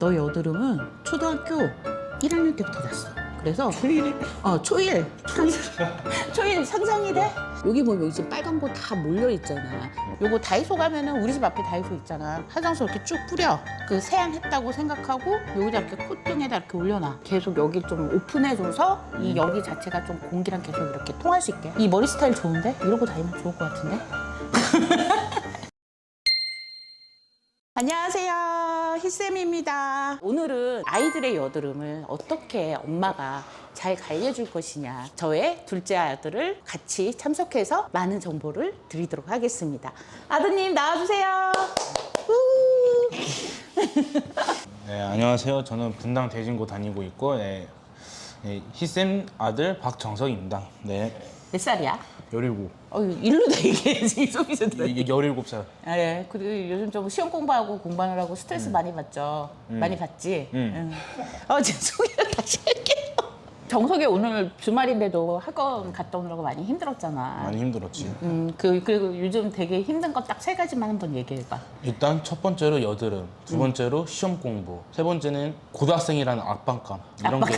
너 여드름은 초등학교 1학년 때부터 났어. 그래서 초일 상상이 돼? 여기 보면 여기 지금 빨간 거 다 몰려 있잖아. 요거 다이소 가면은 우리 집 앞에 다이소 있잖아. 화장솜 이렇게 쭉 뿌려. 그 세안했다고 생각하고 여기다 이렇게 콧등에다 이렇게 올려놔. 계속 여기 좀 오픈해줘서 이 여기 자체가 좀 공기랑 계속 이렇게 통할 수 있게. 이 머리 스타일 좋은데? 이러고 다니면 좋을 것 같은데? 안녕하세요, 희쌤입니다. 오늘은 아이들의 여드름을 어떻게 엄마가 잘 관리해줄 것이냐, 저의 둘째 아들을 같이 참석해서 많은 정보를 드리도록 하겠습니다. 아드님 나와주세요. 네, 안녕하세요. 저는 분당 대진고 다니고 있고 희쌤 아들 박정석입니다. 네, 몇 살이야? 17. 일로 다 얘기해야지. 소비자 이게 17살. 아, 예. 그리고 요즘 좀 시험 공부하고 공부하느라고 스트레스 많이 받죠. 많이 받지? 응. 지금 소개를 다시 할게요. 정석이 오늘 주말인데도 학원 갔다 오느라고 많이 힘들었잖아. 많이 힘들었지. 그리고 요즘 되게 힘든 거 딱 3가지만 한번 얘기해봐. 일단 첫 번째로 여드름, 두 번째로 시험 공부, 세 번째는 고등학생이라는 압박감. 이런 게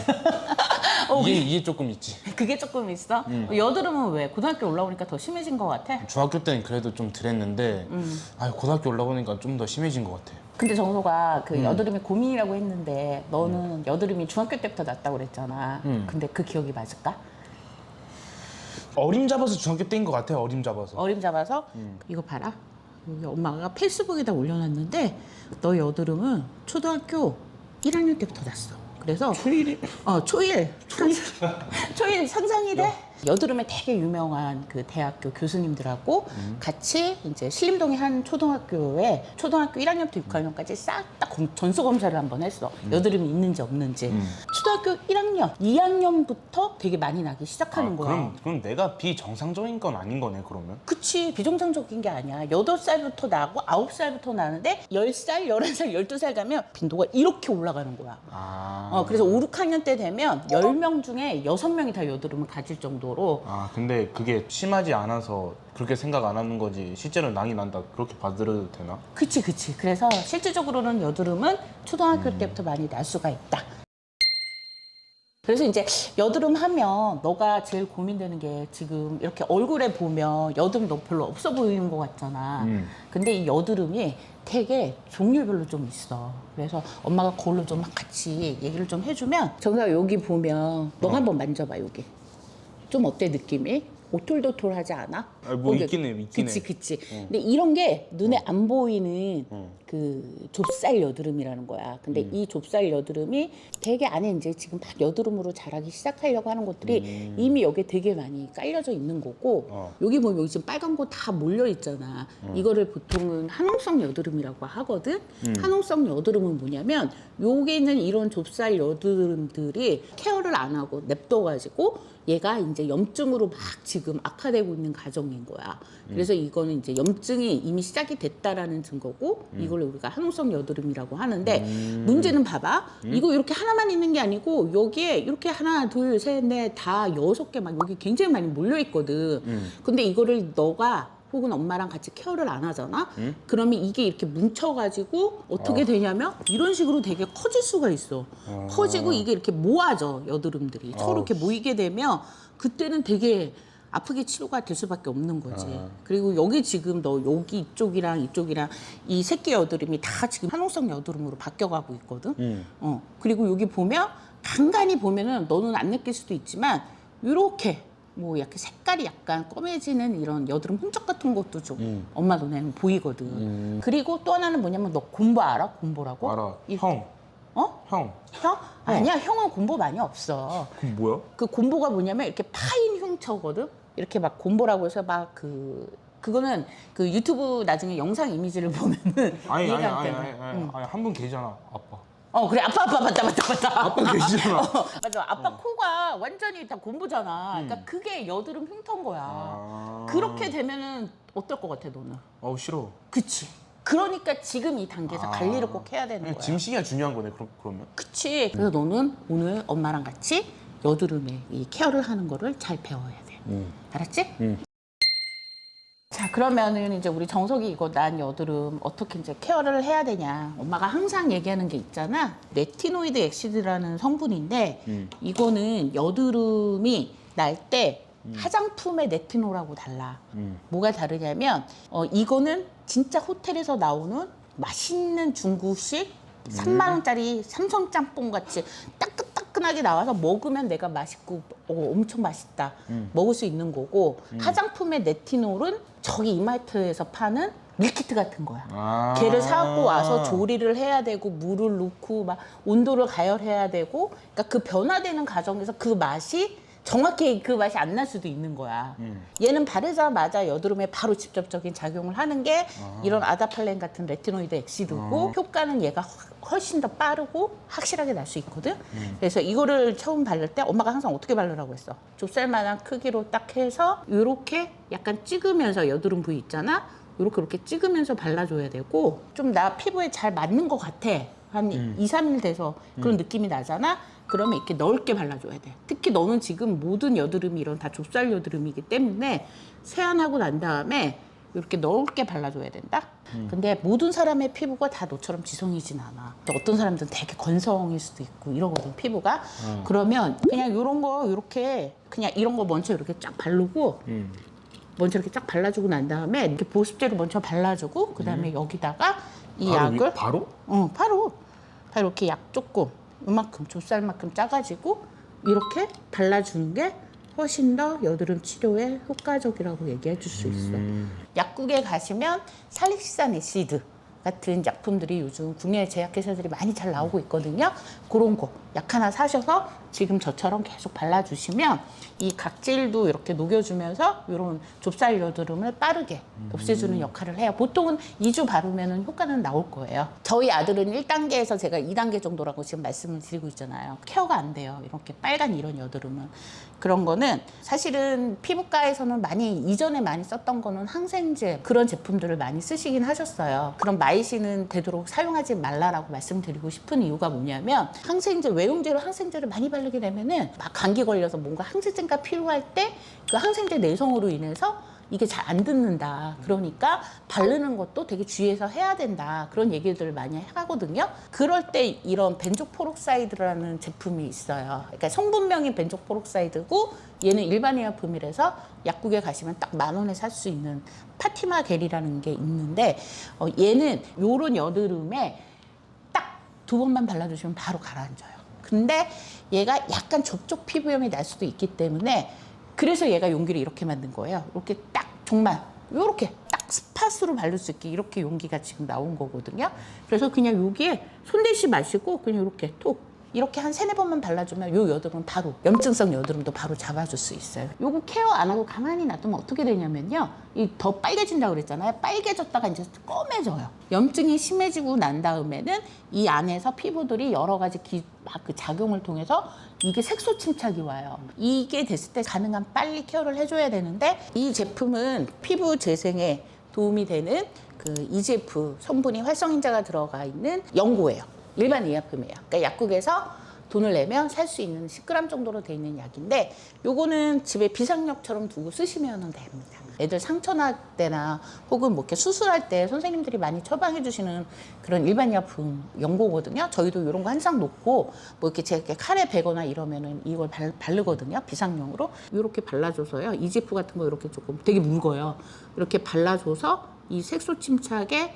이게 조금 있지. 그게 조금 있어? 여드름은 왜? 고등학교 올라오니까 더 심해진 것 같아? 중학교 때는 그래도 좀 덜했는데 고등학교 올라오니까 좀 더 심해진 것 같아. 근데 정소가 그 여드름이 고민이라고 했는데 너는 여드름이 중학교 때부터 났다고 그랬잖아. 근데 그 기억이 맞을까? 어림잡아서 중학교 때인 것 같아. 어림잡아서. 어림잡아서? 이거 봐라. 여기 엄마가 페이스북에다 올려놨는데 너 여드름은 초등학교 1학년 때부터 났어. 그래서 초일 상상이 돼? 여드름에 되게 유명한 그 대학교 교수님들하고 같이 이제 신림동의 한 초등학교에 초등학교 1학년부터 6학년까지 싹 다 전수 검사를 한번 했어. 여드름이 있는지 없는지. 초등학교 1학년, 2학년부터 되게 많이 나기 시작하는 거야. 그럼 내가 비정상적인 건 아닌 거네, 그러면? 그치, 비정상적인 게 아니야. 8살부터 나고 9살부터 나는데 10살, 11살, 12살 가면 빈도가 이렇게 올라가는 거야. 그래서 5, 6학년 때 되면 10명 중에 6명이 다 여드름을 가질 정도로. 근데 그게 심하지 않아서 그렇게 생각 안 하는 거지 실제로 난이 난다 그렇게 받아들여도 되나? 그치. 그래서 실질적으로는 여드름은 초등학교 때부터 많이 날 수가 있다. 그래서 이제 여드름 하면 너가 제일 고민되는 게 지금 이렇게 얼굴에 보면 여드름 너 별로 없어 보이는 것 같잖아. 근데 이 여드름이 되게 종류별로 좀 있어. 그래서 엄마가 그걸로 좀 같이 얘기를 좀 해주면 정말 여기 보면 너가 한번 만져봐. 여기 좀 어때 느낌이? 오톨도톨하지 않아? 있긴 해. 그치. 근데 이런 게 눈에 안 보이는 그 좁쌀 여드름이라는 거야. 근데 이 좁쌀 여드름이 되게 안에 이제 지금 막 여드름으로 자라기 시작하려고 하는 것들이 이미 여기에 되게 많이 깔려져 있는 거고 여기 보면 여기 지금 빨간 거 다 몰려 있잖아. 이거를 보통은 한홍성 여드름이라고 하거든. 한홍성 여드름은 뭐냐면 여기 있는 이런 좁쌀 여드름들이 케어를 안 하고 냅둬가지고 얘가 이제 염증으로 막 지금 악화되고 있는 과정인 거야. 그래서 이거는 이제 염증이 이미 시작이 됐다라는 증거고 이걸 우리가 한홍성 여드름이라고 하는데 문제는 봐봐. 이거 이렇게 하나만 있는 게 아니고 여기에 이렇게 하나, 둘, 셋, 넷, 다 6개 막 여기 굉장히 많이 몰려 있거든. 근데 이거를 너가 혹은 엄마랑 같이 케어를 안 하잖아? 그러면 이게 이렇게 뭉쳐가지고 어떻게 되냐면 이런 식으로 되게 커질 수가 있어. 커지고 이게 이렇게 모아져, 여드름들이. 서로 이렇게 모이게 되면 그때는 되게 아프게 치료가 될 수밖에 없는 거지. 그리고 여기 지금 너 여기 이쪽이랑 이 새끼 여드름이 다 지금 한홍성 여드름으로 바뀌어가고 있거든? 그리고 여기 보면 간간히 보면은 너는 안 느낄 수도 있지만 이렇게 뭐 약간 색깔이 약간 검해지는 이런 여드름 흔적 같은 것도 좀 엄마 눈에는 보이거든. 그리고 또 하나는 뭐냐면 너 곰보 알아? 곰보라고? 알아. 형. 형. 형? 아니야, 형은 곰보 많이 없어. 그럼 뭐야? 그 곰보가 뭐냐면 이렇게 파인 흉처거든? 이렇게 막 곰보라고 해서 막 그거는 그 유튜브 나중에 영상 이미지를 보면은 아니 이해가 돼. 한 분 계잖아, 아빠. 그래, 아빠 맞다. 아빠 계시잖아. 맞아, 아빠 코가 완전히 다 곰보잖아. 그러니까 그게 여드름 흉터인 거야. 그렇게 되면은 어떨 것 같아, 너는? 싫어. 그치. 그러니까 지금 이 단계에서 관리를 꼭 해야 되는 거야. 짐 시기가 중요한 거네, 그러면. 그치. 그래서 너는 오늘 엄마랑 같이 여드름에 이 케어를 하는 거를 잘 배워야 돼. 알았지? 자, 그러면은 이제 우리 정석이 이거 난 여드름 어떻게 이제 케어를 해야 되냐. 엄마가 항상 얘기하는 게 있잖아. 레티노이드 엑시드라는 성분인데 이거는 여드름이 날 때 화장품의 레티놀하고 달라. 뭐가 다르냐면 이거는 진짜 호텔에서 나오는 맛있는 중국식 3만 원짜리 삼성 짬뽕 같이 따끈따끈하게 나와서 먹으면 내가 맛있고 엄청 맛있다 먹을 수 있는 거고 화장품의 레티놀은 저기 이마트에서 파는 밀키트 같은 거야. 걔를 사고 와서 조리를 해야 되고 물을 넣고 막 온도를 가열해야 되고 그러니까 그 변화되는 과정에서 그 맛이 정확히 그 맛이 안 날 수도 있는 거야. 얘는 바르자마자 여드름에 바로 직접적인 작용을 하는 게 이런 아다팔렌 같은 레티노이드 엑시드고 효과는 얘가 훨씬 더 빠르고 확실하게 날 수 있거든. 그래서 이거를 처음 바를 때 엄마가 항상 어떻게 바르라고 했어? 좁쌀만한 크기로 딱 해서 이렇게 약간 찍으면서 여드름 부위 있잖아. 이렇게 찍으면서 발라줘야 되고 좀 나 피부에 잘 맞는 것 같아. 한 2, 3일 돼서 그런 느낌이 나잖아. 그러면 이렇게 넓게 발라줘야 돼. 특히 너는 지금 모든 여드름이 이런 다 좁쌀 여드름이기 때문에 세안하고 난 다음에 이렇게 넓게 발라줘야 된다. 근데 모든 사람의 피부가 다 너처럼 지성이진 않아. 어떤 사람들은 되게 건성일 수도 있고 이러거든 피부가. 그러면 그냥 이런 거 이렇게 그냥 이런 거 먼저 이렇게 쫙 바르고 먼저 이렇게 쫙 발라주고 난 다음에 이렇게 보습제로 먼저 발라주고 그 다음에 여기다가 이 약을 바로? 바로 이렇게 약 조금 이만큼 좁쌀만큼 짜가지고 이렇게 발라주는 게 훨씬 더 여드름 치료에 효과적이라고 얘기해 줄 수 있어. 약국에 가시면 살릭산 애시드 같은 약품들이 요즘 국내 제약회사들이 많이 잘 나오고 있거든요. 그런 거 약 하나 사셔서 지금 저처럼 계속 발라주시면 이 각질도 이렇게 녹여주면서 이런 좁쌀 여드름을 빠르게 없애주는 역할을 해요. 보통은 2주 바르면 효과는 나올 거예요. 저희 아들은 1단계에서 제가 2단계 정도라고 지금 말씀을 드리고 있잖아요. 케어가 안 돼요. 이렇게 빨간 이런 여드름은. 그런 거는 사실은 피부과에서는 이전에 많이 썼던 거는 항생제 그런 제품들을 많이 쓰시긴 하셨어요. 그럼 마이신은 되도록 사용하지 말라라고 말씀드리고 싶은 이유가 뭐냐면 외용제로 항생제를 많이 바르게 되면은 막 감기 걸려서 뭔가 항생제가 필요할 때 그 항생제 내성으로 인해서 이게 잘 안 듣는다. 그러니까 바르는 것도 되게 주의해서 해야 된다. 그런 얘기들을 많이 하거든요. 그럴 때 이런 벤조포록사이드라는 제품이 있어요. 그러니까 성분명이 벤조포록사이드고 얘는 일반 의약품이라서 약국에 가시면 딱 10,000원에 살 수 있는 파티마 겔이라는 게 있는데 얘는 요런 여드름에 딱 2번만 발라주시면 바로 가라앉아요. 근데 얘가 약간 접촉 피부염이 날 수도 있기 때문에 그래서 얘가 용기를 이렇게 만든 거예요. 이렇게 딱 정말 이렇게 딱 스팟으로 바를 수 있게 이렇게 용기가 지금 나온 거거든요. 그래서 그냥 여기에 손대지 마시고 그냥 이렇게 톡 이렇게 한 3-4번만 발라주면 요 여드름 바로 염증성 여드름도 바로 잡아줄 수 있어요. 요거 케어 안 하고 가만히 놔두면 어떻게 되냐면요. 이 더 빨개진다고 그랬잖아요. 빨개졌다가 이제 검해져요. 염증이 심해지고 난 다음에는 이 안에서 피부들이 여러 가지 그 작용을 통해서 이게 색소 침착이 와요. 이게 됐을 때 가능한 빨리 케어를 해줘야 되는데 이 제품은 피부 재생에 도움이 되는 그 EGF 성분이 활성인자가 들어가 있는 연고예요. 일반 의약품이에요. 그러니까 약국에서 돈을 내면 살 수 있는 10g 정도로 돼 있는 약인데 요거는 집에 비상약처럼 두고 쓰시면 됩니다. 애들 상처 날 때나 혹은 뭐 이렇게 수술할 때 선생님들이 많이 처방해 주시는 그런 일반 의약품 연고거든요. 저희도 이런 거 항상 놓고 뭐 이렇게 제가 칼에 베거나 이러면은 이걸 바르거든요. 비상용으로 이렇게 발라줘서요. 이지프 같은 거 이렇게 조금 되게 묽어요. 이렇게 발라줘서 이 색소 침착에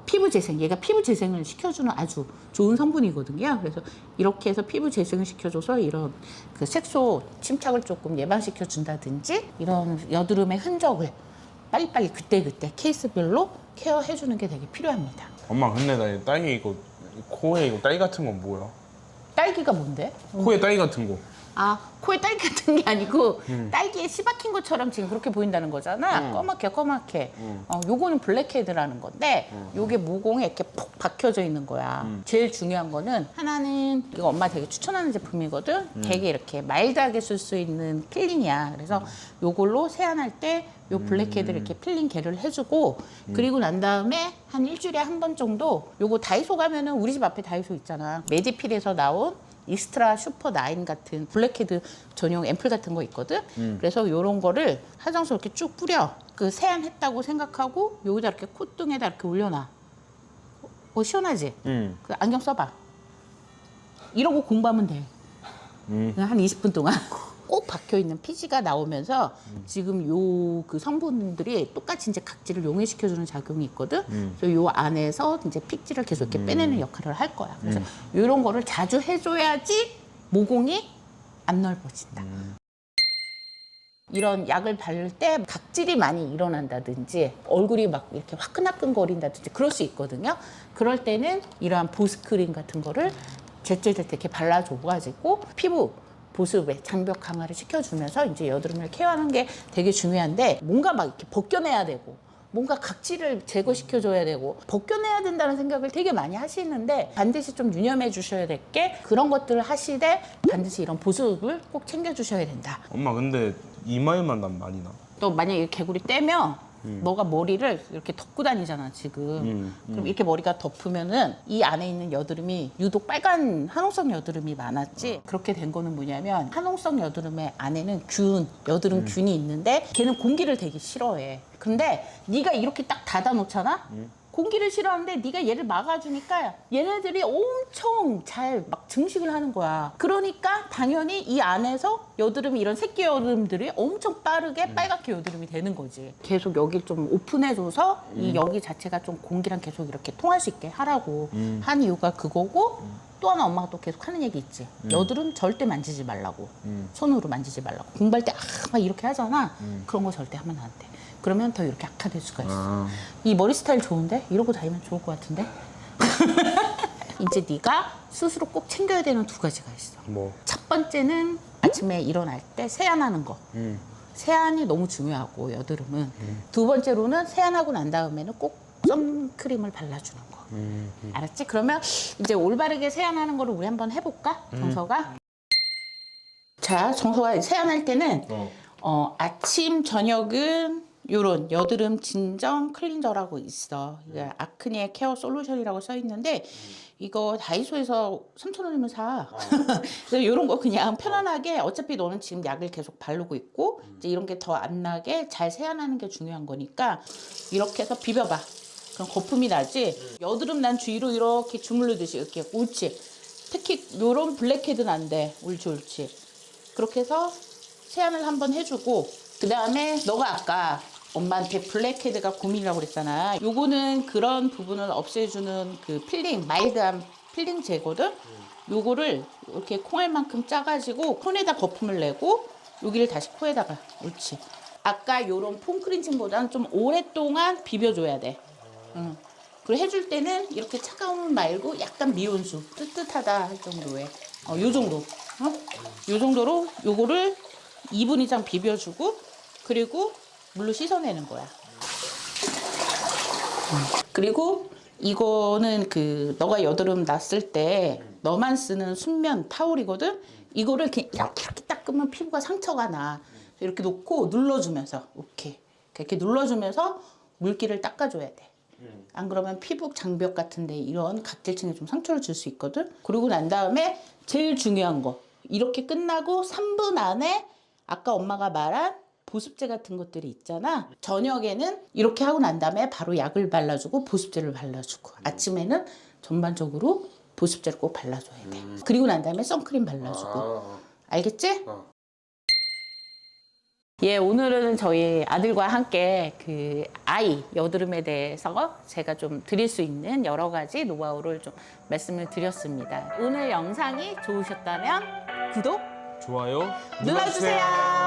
피부 재생, 얘가 피부 재생을 시켜주는 아주 좋은 성분이거든요. 그래서 이렇게 해서 피부 재생을 시켜줘서 이런 그 색소 침착을 조금 예방시켜 준다든지 이런 여드름의 흔적을 빨리빨리 그때그때 케이스별로 케어해주는 게 되게 필요합니다. 엄마 근데 나 딸기 이거 코에 이거 딸기 같은 건 뭐야? 딸기가 뭔데? 코에 딸기 같은 거. 아, 코에 딸기 같은 게 아니고 딸기에 씨 박힌 것처럼 지금 그렇게 보인다는 거잖아. 꺼맣게. 요거는 블랙헤드라는 건데 요게 모공에 이렇게 푹 박혀져 있는 거야. 제일 중요한 거는 하나는 이거 엄마 되게 추천하는 제품이거든. 되게 이렇게 마일드하게 쓸 수 있는 필링이야. 그래서 요걸로 세안할 때 요 블랙헤드를 이렇게 필링 겔을 해주고 그리고 난 다음에 한 일주일에 한 번 정도 요거 다이소 가면은 우리 집 앞에 다이소 있잖아. 메디필에서 나온 익스트라 슈퍼 9 같은 블랙헤드 전용 앰플 같은 거 있거든. 그래서 이런 거를 화장솜 이렇게 쭉 뿌려. 그 세안했다고 생각하고 여기다 이렇게 콧등에다 이렇게 올려놔. 시원하지? 그 안경 써봐. 이러고 공부하면 돼. 그냥 한 20분 동안. 꼭 박혀 있는 피지가 나오면서 지금 요 그 성분들이 똑같이 이제 각질을 용해시켜주는 작용이 있거든. 그래서 요 안에서 이제 픽지를 계속 이렇게 빼내는 역할을 할 거야. 그래서 이런 거를 자주 해줘야지 모공이 안 넓어진다. 이런 약을 바를 때 각질이 많이 일어난다든지 얼굴이 막 이렇게 화끈화끈거린다든지 그럴 수 있거든요. 그럴 때는 이러한 보습크림 같은 거를 제때제때 이렇게 발라줘가지고 피부 보습에 장벽 강화를 시켜주면서 이제 여드름을 케어하는 게 되게 중요한데 뭔가 막 이렇게 벗겨내야 되고 뭔가 각질을 제거시켜줘야 되고 벗겨내야 된다는 생각을 되게 많이 하시는데 반드시 좀 유념해 주셔야 될 게 그런 것들을 하시되 반드시 이런 보습을 꼭 챙겨주셔야 된다. 엄마 근데 이마에만 난 많이 나. 또 만약에 개구리 떼면 너가 머리를 이렇게 덮고 다니잖아 지금. 그럼 이렇게 머리가 덮으면은 이 안에 있는 여드름이 유독 빨간 한홍성 여드름이 많았지. 그렇게 된 거는 뭐냐면 한홍성 여드름의 안에는 여드름 균이 있는데 걔는 공기를 되게 싫어해. 근데 네가 이렇게 딱 닫아 놓잖아. 공기를 싫어하는데 네가 얘를 막아주니까 얘네들이 엄청 잘 막 증식을 하는 거야. 그러니까 당연히 이 안에서 여드름이 이런 새끼 여드름들이 엄청 빠르게 빨갛게 여드름이 되는 거지. 계속 여기를 좀 오픈해줘서 이 여기 자체가 좀 공기랑 계속 이렇게 통할 수 있게 하라고 한 이유가 그거고 또 하나 엄마가 또 계속 하는 얘기 있지. 여드름 절대 만지지 말라고. 손으로 만지지 말라고. 공부할 때 막 이렇게 하잖아. 그런 거 절대 하면 안 돼. 그러면 더 이렇게 악화될 수가 있어. 이 머리 스타일 좋은데? 이러고 다니면 좋을 것 같은데? 이제 네가 스스로 꼭 챙겨야 되는 두 가지가 있어. 뭐? 첫 번째는 아침에 일어날 때 세안하는 거. 세안이 너무 중요하고 여드름은. 두 번째로는 세안하고 난 다음에는 꼭 선크림을 발라주는 거. 알았지? 그러면 이제 올바르게 세안하는 거를 우리 한번 해볼까? 정서가? 자, 정서가 세안할 때는 아침, 저녁은 요런 여드름 진정 클린저라고 있어. 이게 아크니에 케어 솔루션이라고 써 있는데 이거 다이소에서 3,000원이면 사. 그래서 이런 거 그냥 편안하게 어차피 너는 지금 약을 계속 바르고 있고 이제 이런 게 더 안 나게 잘 세안하는 게 중요한 거니까 이렇게 해서 비벼봐. 그럼 거품이 나지. 여드름 난 주위로 이렇게 주물르듯이 이렇게 옳지. 특히 요런 블랙헤드는 안 돼. 옳지 옳지. 그렇게 해서 세안을 한번 해주고 그 다음에 너가 아까 엄마한테 블랙헤드가 고민이라고 그랬잖아. 요거는 그런 부분을 없애주는 그 필링, 마일드한 필링 제거든. 요거를 이렇게 콩알만큼 짜가지고 콘에다 거품을 내고 여기를 다시 코에다가 옳지. 아까 요런 폼 클렌징보다는 좀 오랫동안 비벼줘야 돼. 그리고 해줄 때는 이렇게 차가운 말고 약간 미온수 뜨뜻하다 할 정도의 요 정도. 요 정도로 요거를 2분 이상 비벼주고 그리고 물로 씻어내는 거야. 그리고 이거는 그 너가 여드름 났을 때 너만 쓰는 순면 타올이거든. 이거를 이렇게 닦으면 피부가 상처가 나. 이렇게 놓고 눌러주면서 이렇게 눌러주면서 물기를 닦아줘야 돼. 안 그러면 피부 장벽 같은데 이런 각질층에 좀 상처를 줄 수 있거든. 그러고 난 다음에 제일 중요한 거 이렇게 끝나고 3분 안에 아까 엄마가 말한 보습제 같은 것들이 있잖아. 저녁에는 이렇게 하고 난 다음에 바로 약을 발라주고 보습제를 발라주고 아침에는 전반적으로 보습제를 꼭 발라줘야 돼. 그리고 난 다음에 선크림 발라주고. 알겠지? 예, 오늘은 저희 아들과 함께 그 아이 여드름에 대해서 제가 좀 드릴 수 있는 여러 가지 노하우를 좀 말씀을 드렸습니다. 오늘 영상이 좋으셨다면 구독, 좋아요 눌러주세요.